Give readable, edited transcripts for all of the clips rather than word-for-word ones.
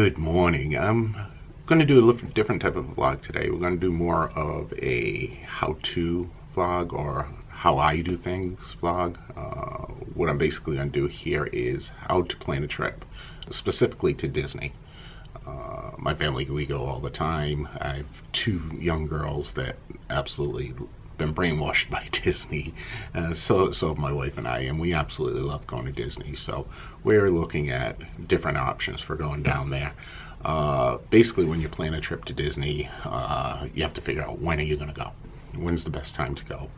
Good morning. I'm going to do a little different type of vlog today. We're going to do more of a how-to vlog or how I do things vlog. What I'm basically going to do here is how to plan a trip, specifically to Disney. My family, we go all the time. I have two young girls that absolutely been brainwashed by Disney. So have my wife and I, and we absolutely love going to Disney. So we're looking at different options for going down there. Basically, when you plan a trip to Disney, you have to figure out when are you going to go. When's the best time to go?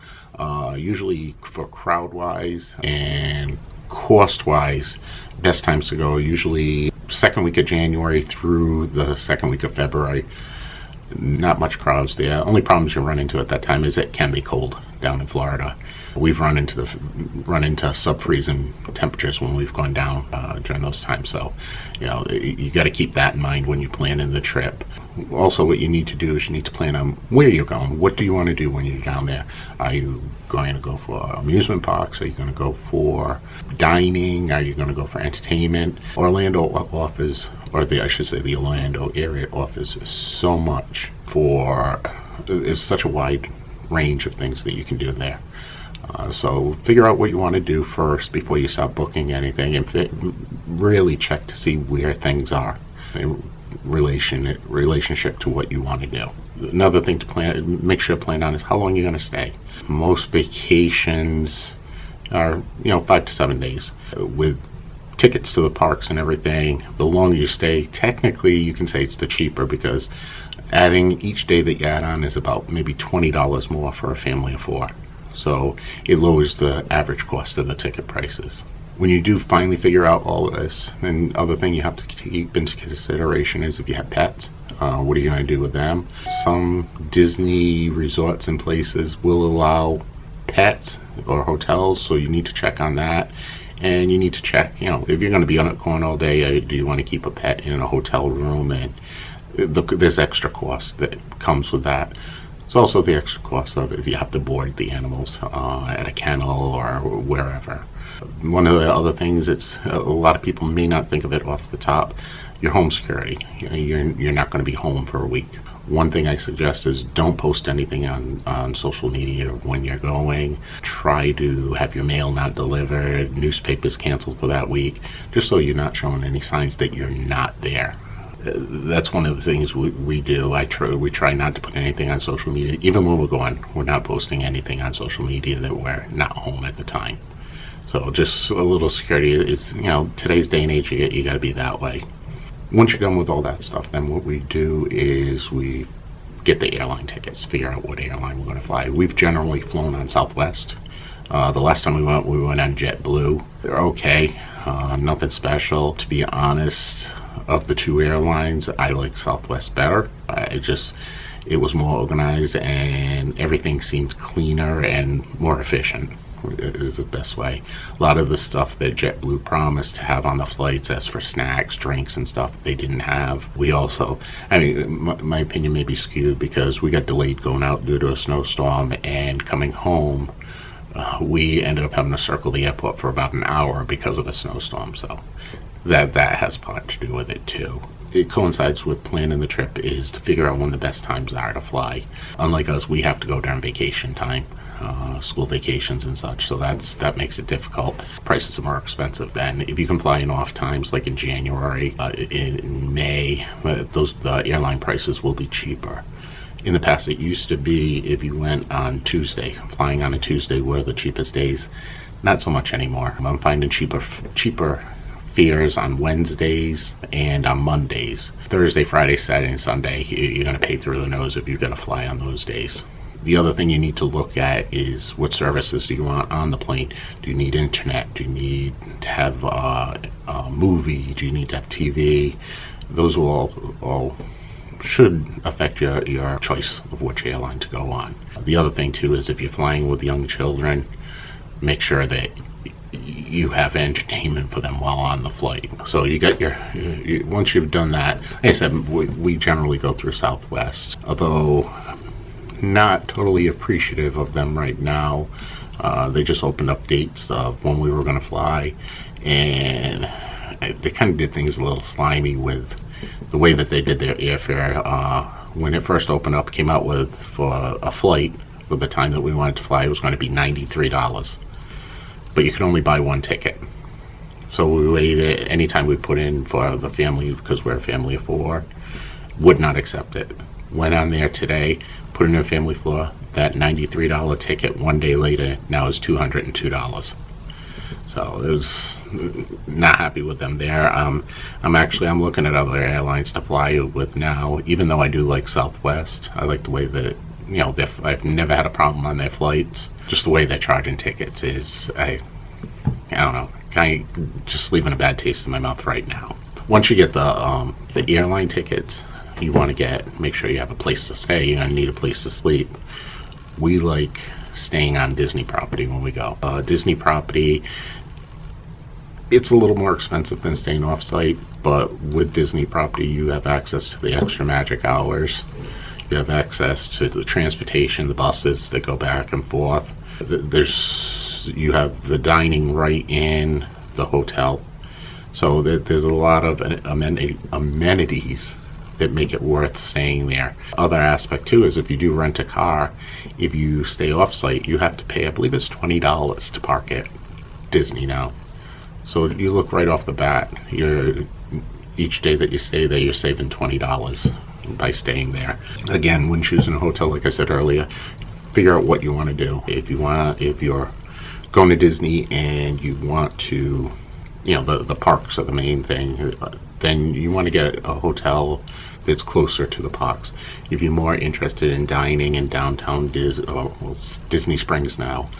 Usually for crowd-wise and cost-wise, best times to go usually second week of January through the second week of February. Not much crowds there. Only problems you run into at that time is it can be cold down in Florida. We've run into sub-freezing temperatures when we've gone down during those times. So, you got to keep that in mind when you're planning the trip. Also, what you need to do is you need to plan on where you're going. What do you want to do when you're down there? Are you going to go for amusement parks? Are you going to go for dining? Are you going to go for entertainment? Orlando offers, I should say the Orlando area offers so much there's such a wide range of things that you can do there. So figure out what you want to do first before you start booking anything, and really check to see where things are in relationship to what you want to do. Another thing to make sure to plan on is how long you're going to stay. Most vacations are 5 to 7 days. With tickets to the parks and everything, the longer you stay, technically you can say it's the cheaper, because adding each day that you add on is about maybe $20 more for a family of 4. So it lowers the average cost of the ticket prices. When you do finally figure out all of this, then other thing you have to keep into consideration is if you have pets, what are you going to do with them? Some Disney resorts and places will allow pets or hotels, so you need to check on that. And you need to check, if you're going to be on it going all day, do you want to keep a pet in a hotel room? And there's extra cost that comes with that. It's also the extra cost of if you have to board the animals at a kennel or wherever. One of the other things, a lot of people may not think of it off the top, your home security. You're not going to be home for a week. One thing I suggest is don't post anything on social media when you're going. Try to have your mail not delivered, newspapers canceled for that week, just so you're not showing any signs that you're not there. That's one of the things we do. We try not to put anything on social media. Even when we're going, we're not posting anything on social media that we're not home at the time. So just a little security. It's, today's day and age, you got to be that way. Once you're done with all that stuff, then what we do is we get the airline tickets, figure out what airline we're going to fly. We've generally flown on Southwest. The last time we went on JetBlue. They're okay, nothing special. To be honest, of the two airlines, I like Southwest better. It was more organized and everything seemed cleaner and more efficient. Is the best way. A lot of the stuff that JetBlue promised to have on the flights, as for snacks, drinks, and stuff, they didn't have. We also, my opinion may be skewed because we got delayed going out due to a snowstorm, and coming home, we ended up having to circle the airport for about an hour because of a snowstorm. So that has part to do with it too. It coincides with planning the trip is to figure out when the best times are to fly. Unlike us, we have to go during vacation time. School vacations and such, so that makes it difficult. Prices are more expensive then. If you can fly in off times like in January, in May, the airline prices will be cheaper. In the past, it used to be if you went on Tuesday, flying on a Tuesday were the cheapest days. Not so much anymore. I'm finding cheaper fares on Wednesdays and on Mondays. Thursday, Friday, Saturday, and Sunday, you're going to pay through the nose if you're going to fly on those days. The other thing you need to look at is what services do you want on the plane. Do you need internet? Do you need to have a movie? Do you need to have TV? Those will all should affect your choice of which airline to go on. The other thing too is if you're flying with young children, make sure that you have entertainment for them while on the flight. So you got once you've done that, like I said, we generally go through Southwest, although not totally appreciative of them right now. They just opened up dates of when we were going to fly, and they kind of did things a little slimy with the way that they did their airfare, when it first opened up, came out with, for a flight for the time that we wanted to fly, it was going to be $93. But you could only buy one ticket. So we waited. Anytime we put in for the family, because we're a family of 4, would not accept it. Went on there today, put in a family floor. That $93 ticket 1 day later now is $202. So it was not happy with them there. I'm looking at other airlines to fly with now. Even though I do like Southwest, I like the way that, you know, I've never had a problem on their flights. Just the way they're charging tickets is, I don't know, kind of just leaving a bad taste in my mouth right now. Once you get the airline tickets, you want to make sure you have a place to stay. You're going to need a place to sleep. We like staying on Disney property when we go. Disney property, it's a little more expensive than staying off-site, but with Disney property you have access to the extra magic hours. You have access to the transportation, the buses that go back and forth. You have the dining right in the hotel. So there's a lot of amenities that make it worth staying there. Other aspect too is if you do rent a car, if you stay off-site, you have to pay, I believe it's $20 to park at Disney now. So you look right off the bat, each day that you stay there, you're saving $20 by staying there. Again, when choosing a hotel, like I said earlier, figure out what you want to do. If you're going to Disney and you want to, you know, the parks are the main thing, then you want to get a hotel that's closer to the parks. If you're more interested in dining in downtown Disney Springs now,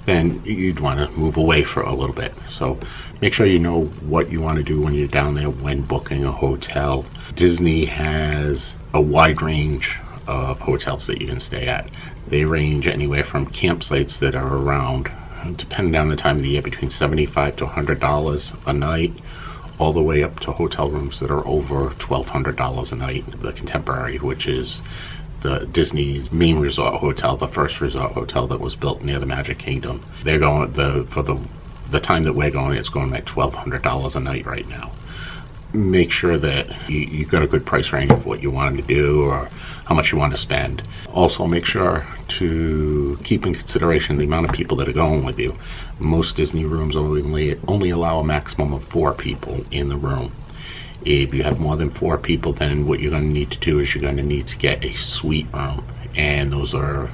then you'd want to move away for a little bit. So make sure you know what you want to do when you're down there when booking a hotel. Disney has a wide range of hotels that you can stay at. They range anywhere from campsites that are around, depending on the time of the year, between $75 to $100 a night, all the way up to hotel rooms that are over $1,200 a night. The Contemporary, which is the Disney's main resort hotel, the first resort hotel that was built near the Magic Kingdom. They're going for the time that we're going, it's going at $1,200 a night right now. Make sure that you got a good price range of what you want to do or how much you want to spend. Also make sure to keep in consideration the amount of people that are going with you. Most Disney rooms only allow a maximum of 4 people in the room. If you have more than 4 people, then what you're going to need to do is you're going to need to get a suite room, and those are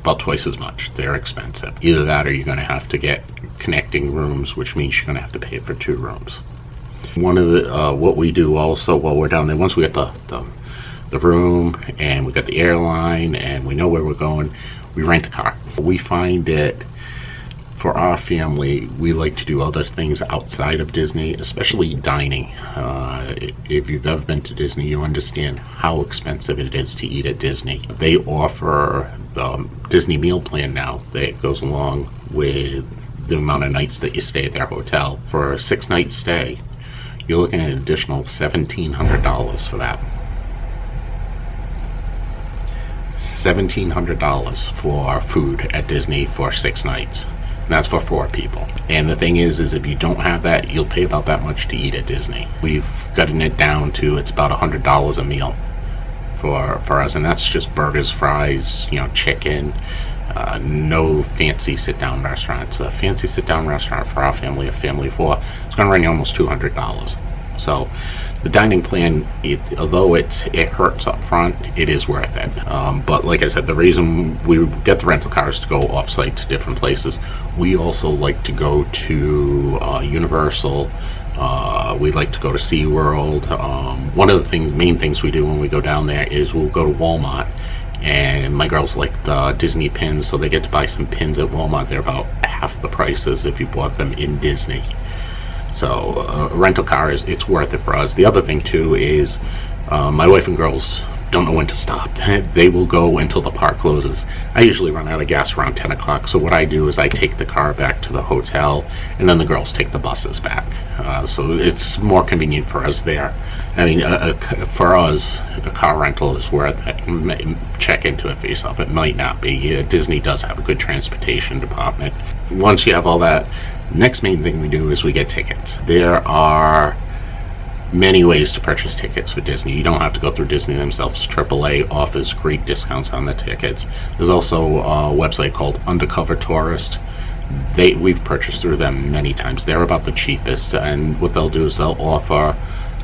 about twice as much. They're expensive. Either that or you're going to have to get connecting rooms, which means you're going to have to pay for 2 rooms. One of the what we do also while we're down there, once we get the room and we got the airline and we know where we're going, we rent a car. We find that for our family, we like to do other things outside of Disney, especially dining. If you've ever been to Disney, you understand how expensive it is to eat at Disney. They offer the Disney meal plan now that goes along with the amount of nights that you stay at their hotel. For a 6-night stay, you're looking at an additional $1,700 for that. $1,700 for food at Disney for 6 nights. And that's for 4 people. And the thing is if you don't have that, you'll pay about that much to eat at Disney. We've gotten it down to, it's about $100 a meal for us, and that's just burgers, fries, you know, chicken. No fancy sit-down restaurants. A fancy sit-down restaurant for our family, a family of 4, it's going to run you almost $200. So the dining plan, although it hurts up front, it is worth it. But like I said, the reason we get the rental cars to go off-site to different places, we also like to go to Universal. We like to go to SeaWorld. One of the main things we do when we go down there is we'll go to Walmart. And my girls like the Disney pins, so they get to buy some pins at Walmart. They're about half the price as if you bought them in Disney. So a rental car, it's worth it for us. The other thing too is my wife and girls don't know when to stop. They will go until the park closes. I usually run out of gas around 10 o'clock, so what I do is I take the car back to the hotel, and then the girls take the buses back. So it's more convenient for us there. I mean, for us, a car rental is worth it. Check into it for yourself. It might not be. Disney does have a good transportation department. Once you have all that, next main thing we do is we get tickets. There are many ways to purchase tickets for Disney. You don't have to go through Disney themselves. AAA offers great discounts on the tickets. There's also a website called Undercover Tourist. We've purchased through them many times. They're about the cheapest, and what they'll do is they'll offer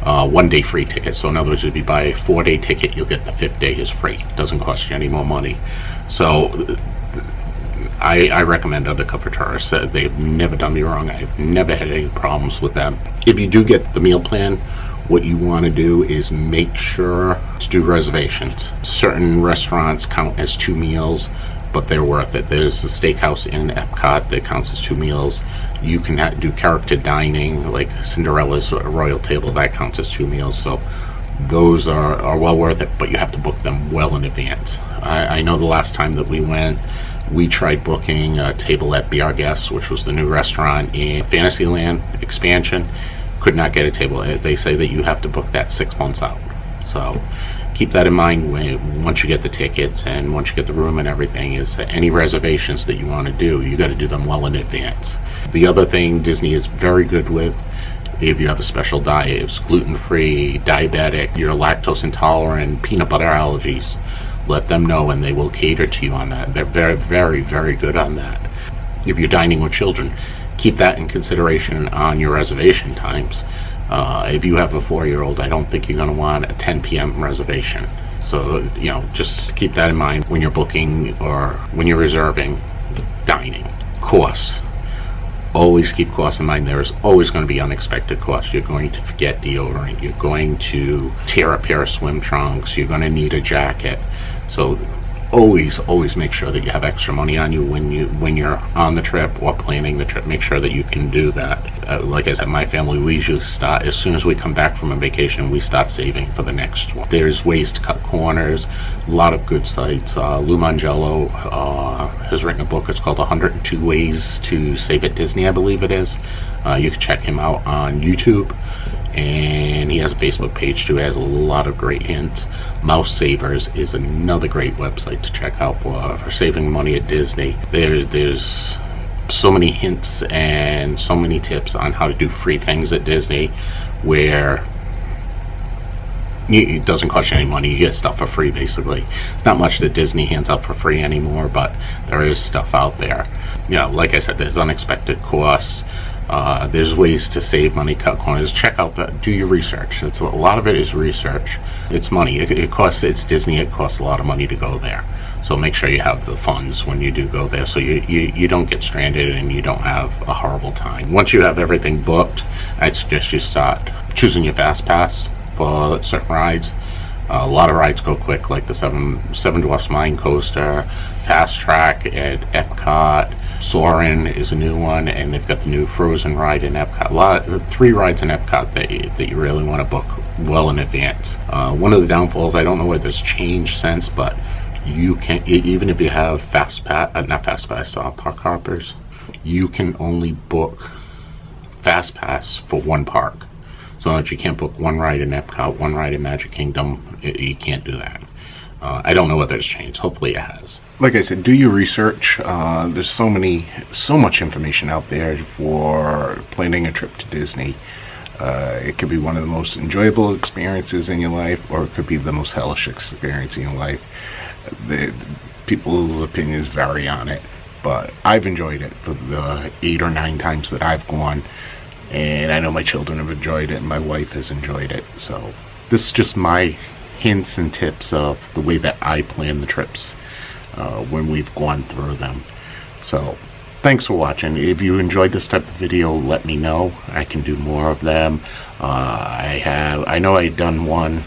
1 day free tickets. So in other words, if you buy a 4-day ticket, you'll get the 5th day is free. It doesn't cost you any more money. So I recommend Undercover Tourist. They've never done me wrong. I've never had any problems with them. If you do get the meal plan, what you want to do is make sure to do reservations. Certain restaurants count as 2 meals, but they're worth it. There's a steakhouse in Epcot that counts as 2 meals. You can do character dining, like Cinderella's Royal Table, that counts as 2 meals. So those are well worth it, but you have to book them well in advance. I know the last time that we went, we tried booking a table at Be Our Guest, which was the new restaurant in Fantasyland expansion. Could not get a table. They say that you have to book that 6 months out. So keep that in mind once you get the tickets and once you get the room and everything, is that any reservations that you want to do, you got to do them well in advance. The other thing Disney is very good with, if you have a special diet, if it's gluten-free, diabetic, you're lactose intolerant, peanut butter allergies, let them know and they will cater to you on that. They're very, very, very good on that. If you're dining with children, keep that in consideration on your reservation times. If you have a 4-year-old, I don't think you're going to want a 10 p.m. reservation. So, just keep that in mind when you're booking or when you're reserving dining. Costs. Always keep costs in mind. There's always going to be unexpected costs. You're going to forget deodorant. You're going to tear a pair of swim trunks. You're going to need a jacket. So always make sure that you have extra money on you when you're on the trip or planning the trip. Make sure that you can do that. Like I said, my family, we usually start as soon as we come back from a vacation, we start saving for the next one. There's ways to cut corners, a lot of good sites. Lou Mangello has written a book. It's called 102 Ways to Save at Disney, I believe it is. You can check him out on YouTube, and he has a Facebook page too. He has a lot of great hints. Mouse Savers is another great website to check out for saving money at Disney. There's so many hints and so many tips on how to do free things at Disney, where it doesn't cost you any money. You get stuff for free, basically. It's not much that Disney hands out for free anymore, but there is stuff out there. Like I said, there's unexpected costs. There's ways to save money, cut corners. Check out do your research. A lot of it is research. It's money. It's Disney. It costs a lot of money to go there. So make sure you have the funds when you do go there, so you don't get stranded and you don't have a horrible time. Once you have everything booked, I'd suggest you start choosing your fast pass for certain rides. A lot of rides go quick, like the Seven Dwarfs Mine Coaster, Fast Track at Epcot. Soarin' is a new one, and they've got the new Frozen ride in Epcot. 3 rides in Epcot that you really want to book well in advance. One of the downfalls, I don't know whether it's changed since, but you can, even if you have park hoppers, you can only book fast pass for 1 park. So that you can't book 1 ride in Epcot, 1 ride in Magic Kingdom. You can't do that. I don't know whether it's changed. Hopefully it has. Like I said, do your research. There's so much information out there for planning a trip to Disney. It could be one of the most enjoyable experiences in your life, or it could be the most hellish experience in your life. People's opinions vary on it, but I've enjoyed it for the 8 or 9 times that I've gone. And I know my children have enjoyed it, and my wife has enjoyed it. So this is just my hints and tips of the way that I plan the trips when we've gone through them. So thanks for watching. If you enjoyed this type of video, let me know. I can do more of them. I know I'd done one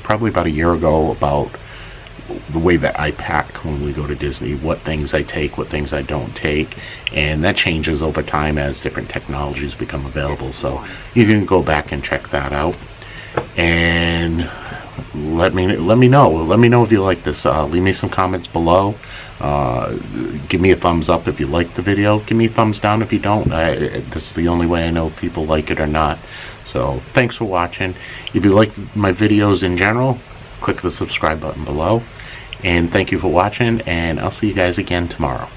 probably about a year ago about the way that I pack when we go to Disney, what things I take, what things I don't take, and that changes over time as different technologies become available. So you can go back and check that out, and let me know if you like this. Leave me some comments below. Give me a thumbs up if you like the video. Give me a thumbs down if you don't. That's the only way I know if people like it or not. So thanks for watching. If you like my videos in general, click the subscribe button below. And thank you for watching, and I'll see you guys again tomorrow.